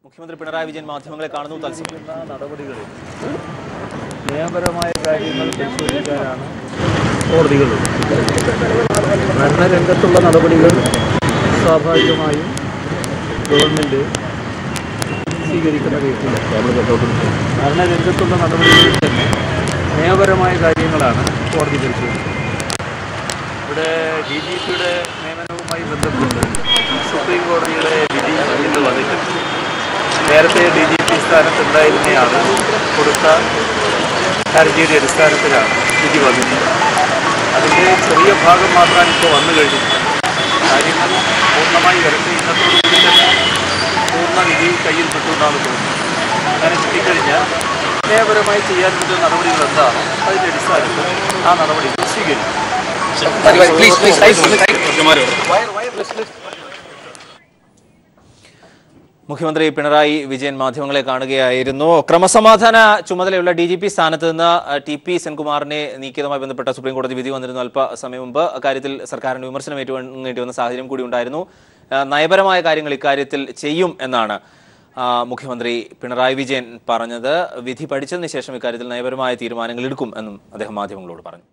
മുഖ്യമന്ത്രി പിണറായി വിജയൻ മാധ്യമങ്ങളെ കാണുന്നു. തത്സമയം നടപടികളിൽ നിയമപരമായ കാര്യങ്ങൾ പരിശോധിക്കാനാണ് കോടതികൾ. ഭരണരംഗത്തുള്ള നടപടികൾ സ്വാഭാവികമായും ഗവൺമെൻറ് സ്വീകരിക്കുന്ന രീതിയിൽ ഭരണരംഗത്തുള്ള നടപടികളിൽ തന്നെ നിയമപരമായ കാര്യങ്ങളാണ് കോടതി പരിശോധിക്കുന്നത്. ഇവിടെ DGPയുടെ നിയമനവുമായി ബന്ധപ്പെട്ട് സുപ്രീം കോടതിയുടെ വിധി ഇന്ന് വന്നിട്ടുണ്ട്. നേരത്തെ DGP സ്ഥാനത്തുണ്ടായിരുന്നയാൾ കൊടുത്ത ഹർജിയുടെ അടിസ്ഥാനത്തിലാണ് വിധി വന്നത്. അതിൻ്റെ ചെറിയ ഭാഗം മാത്രമാണ് ഇപ്പോൾ വന്നു കഴിഞ്ഞിട്ടുള്ളത്. കാര്യങ്ങൾ പൂർണ്ണമായി വരട്ടെ. ഇന്നത്തോടുകൂടി തന്നെ പൂർണ്ണ വിധി കയ്യിൽപ്പെട്ടുകൊണ്ടാണ് തോന്നുന്നത്. അങ്ങനെ കിട്ടിക്കഴിഞ്ഞാൽ നിയമപരമായി ചെയ്യാൻ പറ്റുന്ന നടപടികൾ എന്താണോ അതിൻ്റെ അടിസ്ഥാനത്തിൽ ആ നടപടികൾ സ്വീകരിക്കും. മുഖ്യമന്ത്രി പിണറായി വിജയൻ മാധ്യമങ്ങളെ കാണുകയായിരുന്നു. ക്രമസമാധാന ചുമതലയുള്ള DGP സ്ഥാനത്ത് നിന്ന് TP സെൻകുമാറിനെ നീക്കിയതുമായി ബന്ധപ്പെട്ട സുപ്രീം കോടതി വിധി വന്നിരുന്നു അല്പസമയം മുമ്പ്. അക്കാര്യത്തിൽ സർക്കാരിന് വിമർശനം ഏറ്റുവാങ്ങേണ്ടി വന്ന സാഹചര്യം കൂടി ഉണ്ടായിരുന്നു. നയപരമായ കാര്യങ്ങൾ ഇക്കാര്യത്തിൽ ചെയ്യും എന്നാണ് മുഖ്യമന്ത്രി പിണറായി വിജയൻ പറഞ്ഞത്. വിധി പഠിച്ചതിന് ശേഷം ഇക്കാര്യത്തിൽ നയപരമായ തീരുമാനങ്ങൾ എടുക്കും എന്നും അദ്ദേഹം മാധ്യമങ്ങളോട് പറഞ്ഞു.